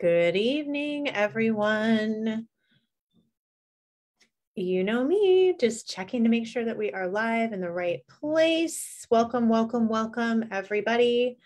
Good evening, everyone. You know me, just checking to make sure that we are live in the right place. Welcome, welcome, welcome, everybody.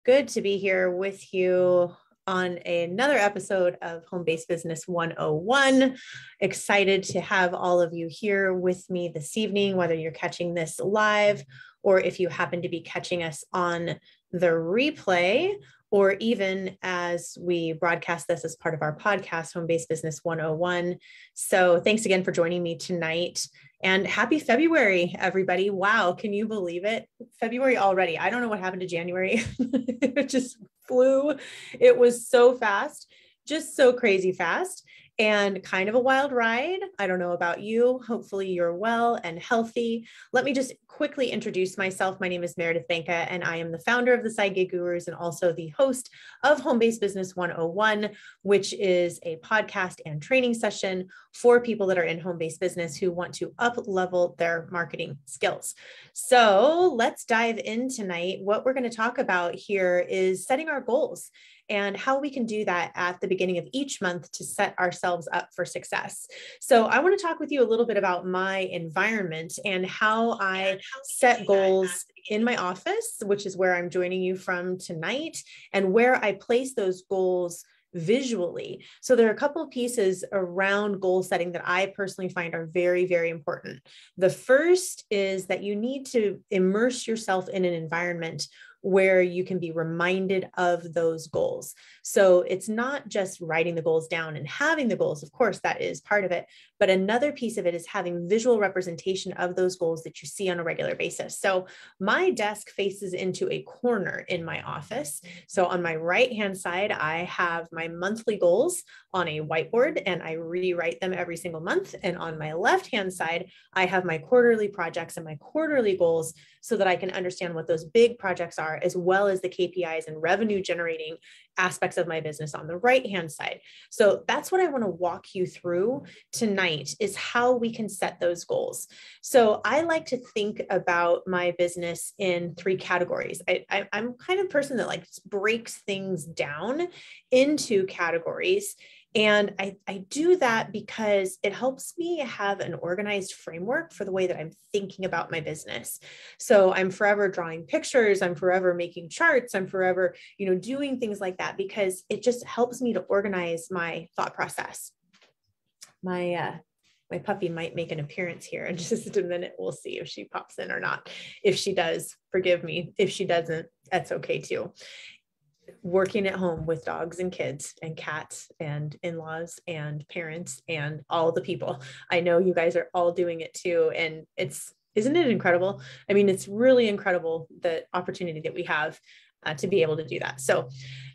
Good to be here with you on another episode of Home-Based Business 101. Excited to have all of you here with me this evening, whether you're catching this live or if you happen to be catching us on the replay, or even as we broadcast this as part of our podcast, Home-Based Business 101. So thanks again for joining me tonight. And happy February, everybody. Wow, can you believe it? February already. I don't know what happened to January. It just flew. It was so fast, just so crazy fast. And kind of a wild ride. I don't know about you. Hopefully you're well and healthy. Let me just quickly introduce myself. My name is Meredith Banka, and I am the founder of the Side Gig Gurus and also the host of Home-Based Business 101, which is a podcast and training session for people that are in home-based business who want to up-level their marketing skills. So let's dive in tonight. What we're going to talk about here is setting our goals and how we can do that at the beginning of each month to set ourselves up for success. So I want to talk with you a little bit about my environment and how I set goals in my office, which is where I'm joining you from tonight, and where I place those goals visually. So there are a couple of pieces around goal setting that I personally find are very, very important. The first is that you need to immerse yourself in an environment where you can be reminded of those goals. So it's not just writing the goals down and having the goals. Of course, that is part of it. But another piece of it is having visual representation of those goals that you see on a regular basis. So my desk faces into a corner in my office. So on my right-hand side, I have my monthly goals on a whiteboard, and I rewrite them every single month. And on my left-hand side, I have my quarterly projects and my quarterly goals so that I can understand what those big projects are, as well as the KPIs and revenue generating aspects of my business on the right-hand side. So that's what I want to walk you through tonight, is how we can set those goals. So I like to think about my business in three categories. I'm kind of a person that like breaks things down into categories. And I do that because it helps me have an organized framework for the way that I'm thinking about my business. So I'm forever drawing pictures, I'm forever making charts, I'm forever, doing things like that, because it just helps me to organize my thought process. My puppy might make an appearance here in just a minute. We'll see if she pops in or not. If she does, forgive me. If she doesn't, that's okay too. Working at home with dogs and kids and cats and in-laws and parents and all the people. I know you guys are all doing it too. And isn't it incredible? I mean, it's really incredible, the opportunity that we have to be able to do that. So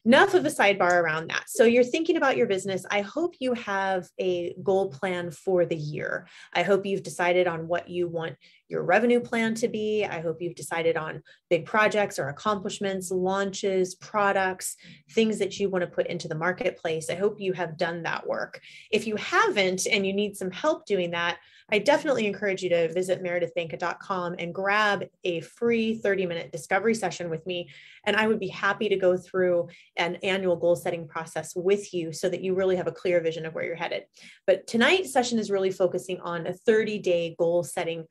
enough of a sidebar around that. So you're thinking about your business. I hope you have a goal plan for the year. I hope you've decided on what you want your revenue plan to be. I hope you've decided on big projects or accomplishments, launches, products, things that you want to put into the marketplace. I hope you have done that work. If you haven't and you need some help doing that, I definitely encourage you to visit meredithbanka.com and grab a free 30-minute discovery session with me. And I would be happy to go through an annual goal setting process with you so that you really have a clear vision of where you're headed. But tonight's session is really focusing on a 30-day goal setting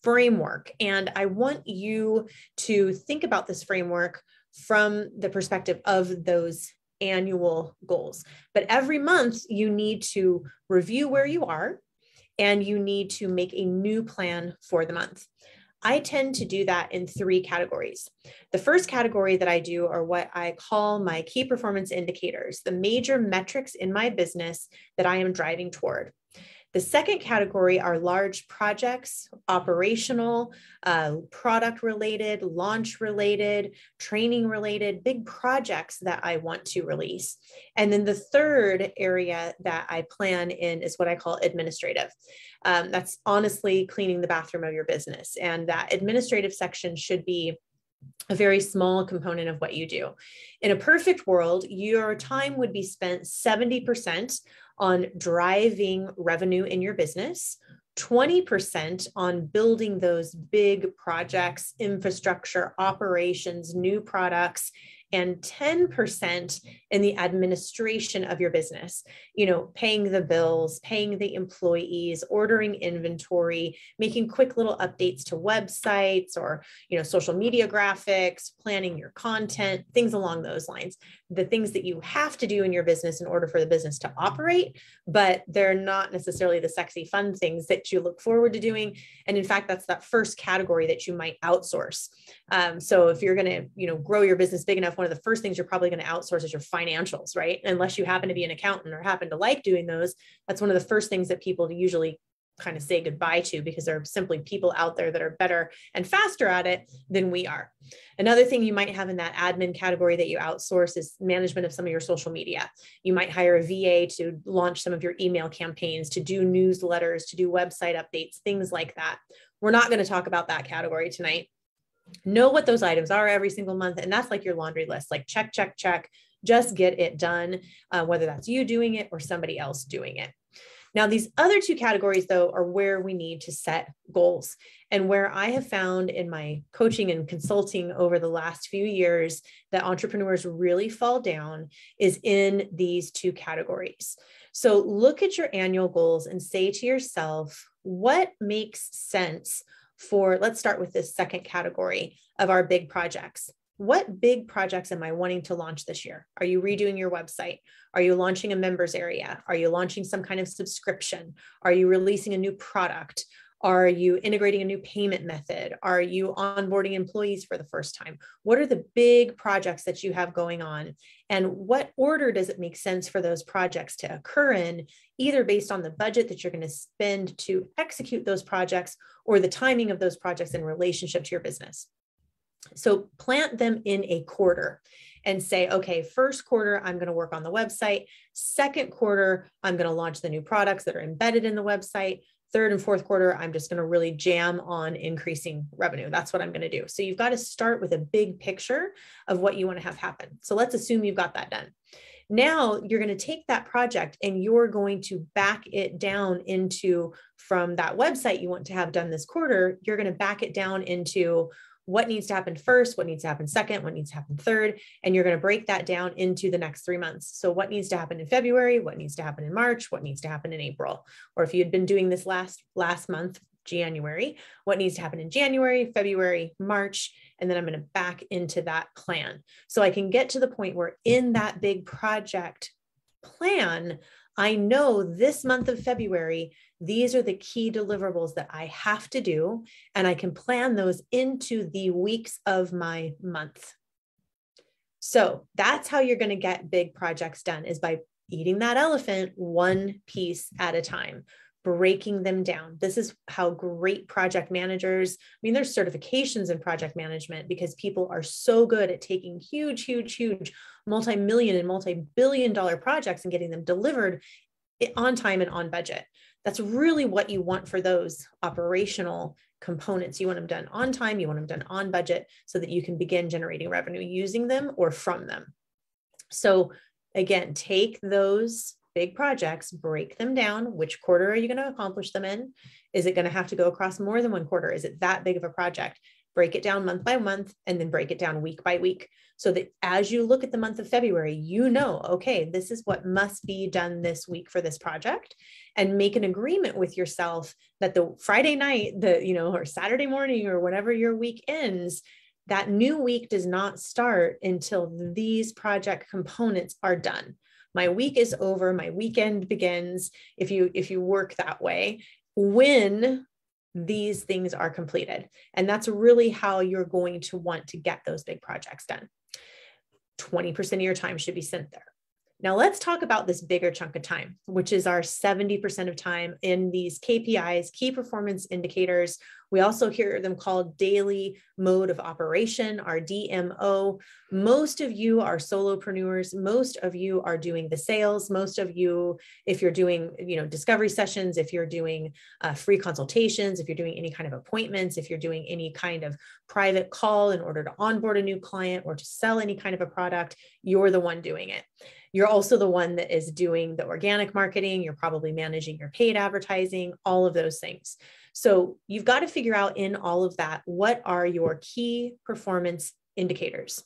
framework. And I want you to think about this framework from the perspective of those annual goals. But every month you need to review where you are, and you need to make a new plan for the month. I tend to do that in three categories. The first category that I do are what I call my key performance indicators, the major metrics in my business that I am driving toward. The second category are large projects, operational, product related, launch related, training related, big projects that I want to release. And then the third area that I plan in is what I call administrative. That's honestly cleaning the bathroom of your business. And that administrative section should be a very small component of what you do. In a perfect world, your time would be spent 70% on driving revenue in your business, 20% on building those big projects, infrastructure, operations, new products, and 10% in the administration of your business, paying the bills, paying the employees, ordering inventory, making quick little updates to websites or, social media graphics, planning your content, things along those lines. The things that you have to do in your business in order for the business to operate, but they're not necessarily the sexy, fun things that you look forward to doing. And in fact, that's that first category that you might outsource. So if you're going to, grow your business big enough, one of the first things you're probably going to outsource is your financials, right? Unless you happen to be an accountant or happen to like doing those, that's one of the first things that people usually kind of say goodbye to, because there are simply people out there that are better and faster at it than we are. Another thing you might have in that admin category that you outsource is management of some of your social media. You might hire a VA to launch some of your email campaigns, to do newsletters, to do website updates, things like that. We're not going to talk about that category tonight. Know what those items are every single month. And that's like your laundry list, like check, check, check, just get it done, whether that's you doing it or somebody else doing it. Now, these other two categories, though, are where we need to set goals, and where I have found in my coaching and consulting over the last few years that entrepreneurs really fall down is in these two categories. So look at your annual goals and say to yourself, what makes sense for, let's start with this second category of our big projects. What big projects am I wanting to launch this year? Are you redoing your website? Are you launching a members area? Are you launching some kind of subscription? Are you releasing a new product? Are you integrating a new payment method? Are you onboarding employees for the first time? What are the big projects that you have going on? And what order does it make sense for those projects to occur in, either based on the budget that you're going to spend to execute those projects or the timing of those projects in relationship to your business? So plant them in a quarter and say, okay, first quarter, I'm going to work on the website. Second quarter, I'm going to launch the new products that are embedded in the website. Third and fourth quarter, I'm just going to really jam on increasing revenue. That's what I'm going to do. So you've got to start with a big picture of what you want to have happen. So let's assume you've got that done. Now you're going to take that project and you're going to back it down into, from that website you want to have done this quarter, you're going to back it down into what needs to happen first, what needs to happen second, what needs to happen third, and you're going to break that down into the next 3 months. So what needs to happen in February, what needs to happen in March, what needs to happen in April, or if you had been doing this last month, January, what needs to happen in January, February, March, and then I'm going to back into that plan. So I can get to the point where in that big project plan, I know this month of February, these are the key deliverables that I have to do, and I can plan those into the weeks of my month. So that's how you're going to get big projects done, is by eating that elephant one piece at a time, breaking them down. This is how great project managers, there's certifications in project management because people are so good at taking huge multi-million and multi-billion-dollar projects and getting them delivered on time and on budget. That's really what you want for those operational components. You want them done on time, you want them done on budget so that you can begin generating revenue using them or from them. So again, take those big projects, break them down. Which quarter are you going to accomplish them in? Is it going to have to go across more than one quarter? Is it that big of a project? Break it down month by month and then break it down week by week so that as you look at the month of February, you know, okay, this is what must be done this week for this project, and make an agreement with yourself that the Friday night, or Saturday morning or whenever your week ends, that new week does not start until these project components are done. My week is over, my weekend begins, if you work that way, when these things are completed. And that's really how you're going to want to get those big projects done. 20% of your time should be spent there. Now let's talk about this bigger chunk of time, which is our 70% of time in these KPIs, key performance indicators. We also hear them called daily mode of operation, our DMO. Most of you are solopreneurs. Most of you are doing the sales. Most of you, if you're doing, discovery sessions, if you're doing free consultations, if you're doing any kind of appointments, if you're doing any kind of private call in order to onboard a new client or to sell any kind of a product, you're the one doing it. You're also the one that is doing the organic marketing. You're probably managing your paid advertising, all of those things. So you've got to figure out in all of that, what are your key performance indicators?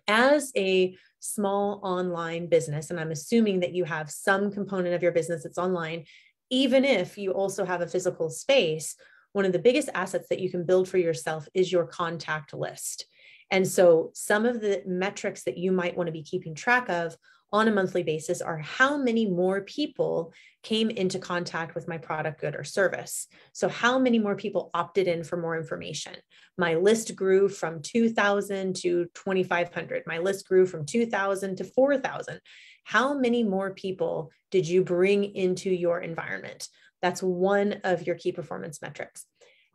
As a small online business, and I'm assuming that you have some component of your business that's online, even if you also have a physical space, one of the biggest assets that you can build for yourself is your contact list. And so some of the metrics that you might want to be keeping track of on a monthly basis are how many more people came into contact with my product, good, or service. So how many more people opted in for more information? My list grew from 2,000 to 2,500. My list grew from 2,000 to 4,000. How many more people did you bring into your environment? That's one of your key performance metrics.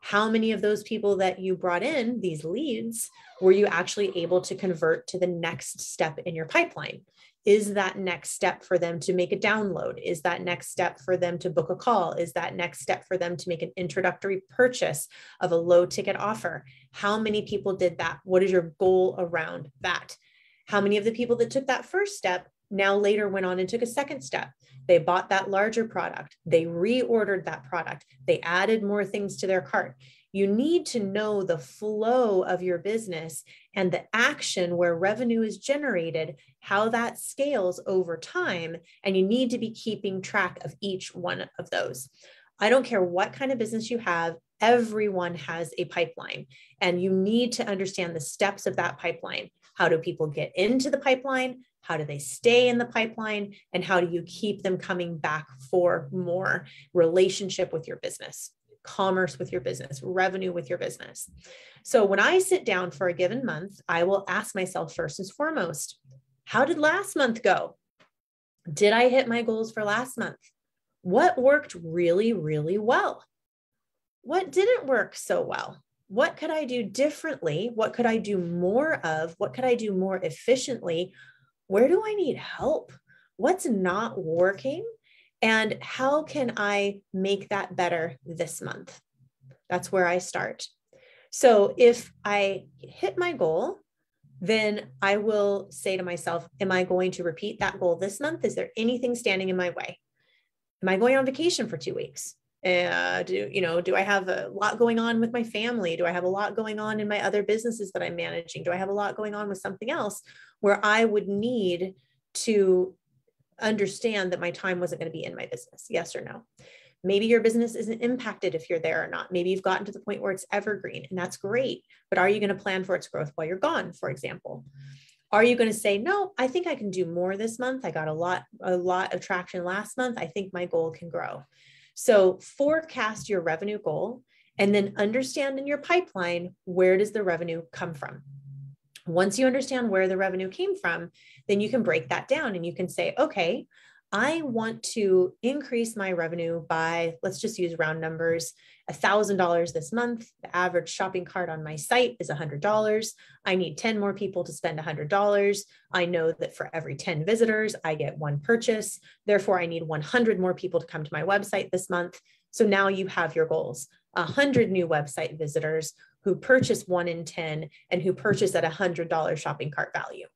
How many of those people that you brought in, these leads, were you actually able to convert to the next step in your pipeline? Is that next step for them to make a download? Is that next step for them to book a call? Is that next step for them to make an introductory purchase of a low ticket offer? How many people did that? What is your goal around that? How many of the people that took that first step now later went on and took a second step? They bought that larger product. They reordered that product. They added more things to their cart. You need to know the flow of your business and the action where revenue is generated, how that scales over time. And you need to be keeping track of each one of those. I don't care what kind of business you have, everyone has a pipeline, and you need to understand the steps of that pipeline. How do people get into the pipeline? How do they stay in the pipeline? And how do you keep them coming back for more relationship with your business, commerce with your business, revenue with your business? So when I sit down for a given month, I will ask myself first and foremost, how did last month go? Did I hit my goals for last month? What worked really, really well? What didn't work so well? What could I do differently? What could I do more of? What could I do more efficiently? Where do I need help? What's not working? And how can I make that better this month? That's where I start. So if I hit my goal, then I will say to myself, am I going to repeat that goal this month? Is there anything standing in my way? Am I going on vacation for 2 weeks? Do I have a lot going on with my family? Do I have a lot going on in my other businesses that I'm managing? Do I have a lot going on with something else where I would need to understand that my time wasn't going to be in my business? Yes or no? Maybe your business isn't impacted if you're there or not. Maybe you've gotten to the point where it's evergreen, and that's great. But are you going to plan for its growth while you're gone, for example? Are you going to say, no, I think I can do more this month. I got a lot of traction last month. I think my goal can grow. So forecast your revenue goal and then understand in your pipeline, where does the revenue come from? Once you understand where the revenue came from, then you can break that down and you can say, okay, I want to increase my revenue by, let's just use round numbers, $1,000 this month. The average shopping cart on my site is $100. I need 10 more people to spend $100. I know that for every 10 visitors, I get one purchase. Therefore, I need 100 more people to come to my website this month. So now you have your goals: 100 new website visitors who purchase 1 in 10 and who purchase at $100 shopping cart value.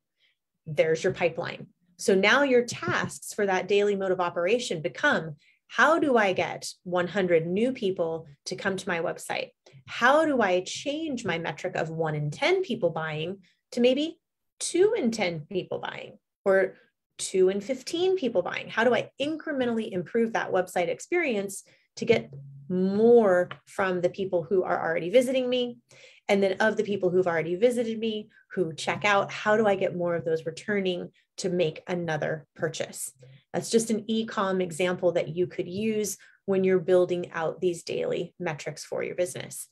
There's your pipeline. So now your tasks for that daily mode of operation become, how do I get 100 new people to come to my website? How do I change my metric of 1 in 10 people buying to maybe 2 in 10 people buying, or 2 in 15 people buying? How do I incrementally improve that website experience to get more from the people who are already visiting me? And then of the people who've already visited me, who check out, how do I get more of those returning to make another purchase? That's just an e-com example that you could use when you're building out these daily metrics for your business.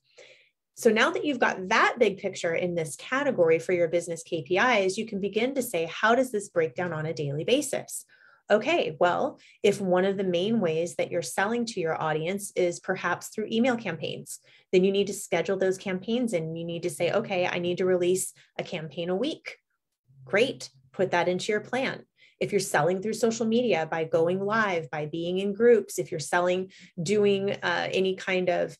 So now that you've got that big picture in this category for your business KPIs, you can begin to say, how does this break down on a daily basis? Okay, well, if one of the main ways that you're selling to your audience is perhaps through email campaigns, then you need to schedule those campaigns and you need to say, okay, I need to release a campaign a week. Great, put that into your plan. If you're selling through social media by going live, by being in groups, if you're selling, doing any kind of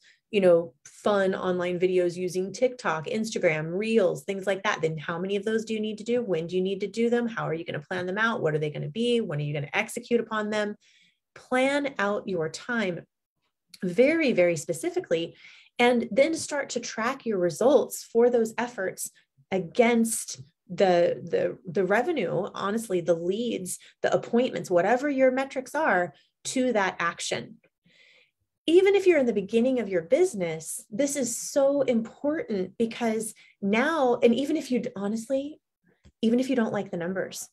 fun online videos using TikTok, Instagram, Reels, things like that, then how many of those do you need to do? When do you need to do them? How are you going to plan them out? What are they going to be? When are you going to execute upon them? Plan out your time very, very specifically, and then start to track your results for those efforts against the revenue, honestly, the leads, the appointments, whatever your metrics are, to that action. Even if you're in the beginning of your business, this is so important, because now, and even if you honestly, even if you don't like the numbers,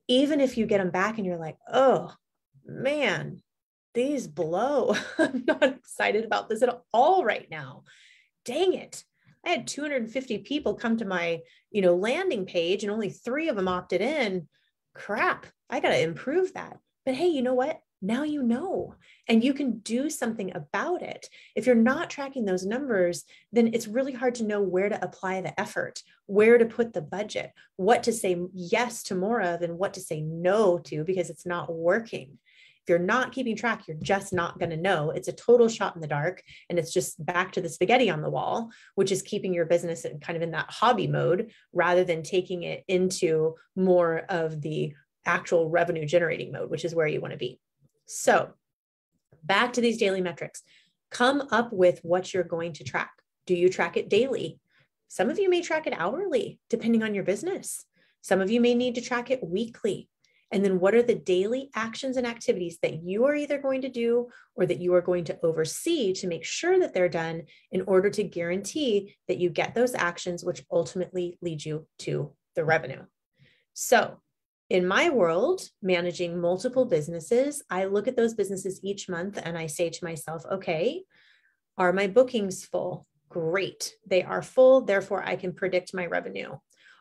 even if you get them back and you're like, oh man, these blow. I'm not excited about this at all right now. Dang it. I had 250 people come to my, landing page and only 3 of them opted in. Crap. I got to improve that. But hey, you know what? Now you know, and you can do something about it. If you're not tracking those numbers, then it's really hard to know where to apply the effort, where to put the budget, what to say yes to more of and what to say no to, because it's not working. If you're not keeping track, you're just not going to know. It's a total shot in the dark. And it's just back to the spaghetti on the wall, which is keeping your business kind of in that hobby mode rather than taking it into more of the actual revenue generating mode, which is where you want to be. So back to these daily metrics. Come up with what you're going to track. Do you track it daily? Some of you may track it hourly, depending on your business. Some of you may need to track it weekly. And then what are the daily actions and activities that you are either going to do or that you are going to oversee to make sure that they're done in order to guarantee that you get those actions, which ultimately lead you to the revenue. So in my world, managing multiple businesses, I look at those businesses each month and I say to myself, okay, are my bookings full? Great. They are full. Therefore, I can predict my revenue.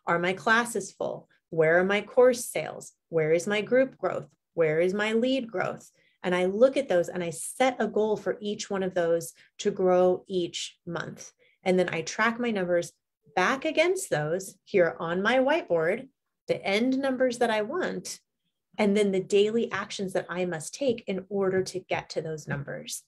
Are my classes full? Where are my course sales? Where is my group growth? Where is my lead growth? And I look at those and I set a goal for each one of those to grow each month. And then I track my numbers back against those here on my whiteboard, the end numbers that I want, and then the daily actions that I must take in order to get to those numbers.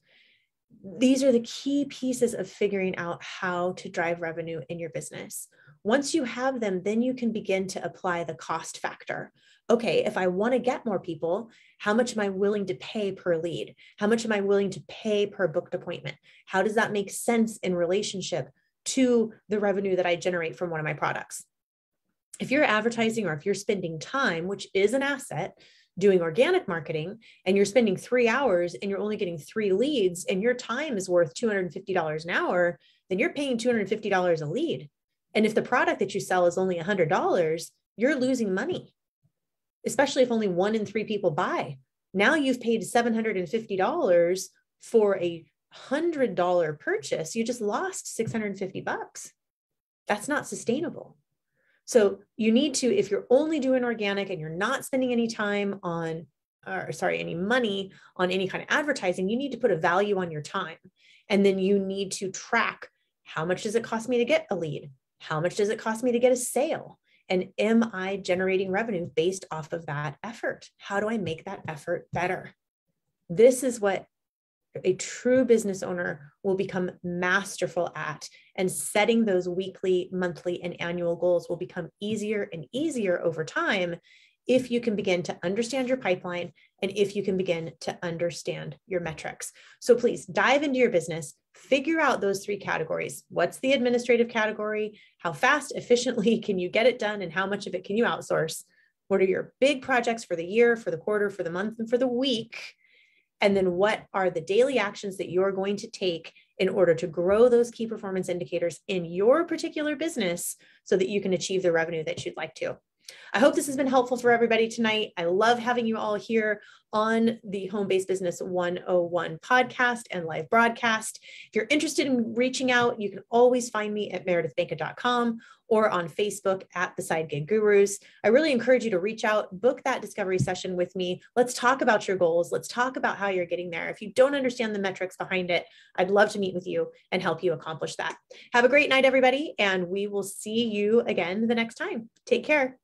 These are the key pieces of figuring out how to drive revenue in your business. Once you have them, then you can begin to apply the cost factor. Okay, if I want to get more people, how much am I willing to pay per lead? How much am I willing to pay per booked appointment? How does that make sense in relationship to the revenue that I generate from one of my products? If you're advertising or if you're spending time, which is an asset, doing organic marketing, and you're spending 3 hours and you're only getting 3 leads and your time is worth $250 an hour, then you're paying $250 a lead. And if the product that you sell is only $100, you're losing money, especially if only 1 in 3 people buy. Now you've paid $750 for a $100 purchase. You just lost $650. That's not sustainable. So you need to, if you're only doing organic and you're not spending any time on, any money on any kind of advertising, you need to put a value on your time. And then you need to track, how much does it cost me to get a lead? How much does it cost me to get a sale? And am I generating revenue based off of that effort? How do I make that effort better? This is what a true business owner will become masterful at, and setting those weekly, monthly, and annual goals will become easier and easier over time if you can begin to understand your pipeline and if you can begin to understand your metrics. So please dive into your business, figure out those 3 categories. What's the administrative category? How fast, efficiently can you get it done? And how much of it can you outsource? What are your big projects for the year, for the quarter, for the month, and for the week? And then what are the daily actions that you're going to take in order to grow those key performance indicators in your particular business so that you can achieve the revenue that you'd like to? I hope this has been helpful for everybody tonight. I love having you all here on the Home-Based Business 101 podcast and live broadcast. If you're interested in reaching out, you can always find me at meredithbanka.com or on Facebook at the Side Gig Gurus. I really encourage you to reach out, book that discovery session with me. Let's talk about your goals. Let's talk about how you're getting there. If you don't understand the metrics behind it, I'd love to meet with you and help you accomplish that. Have a great night, everybody, and we will see you again the next time. Take care.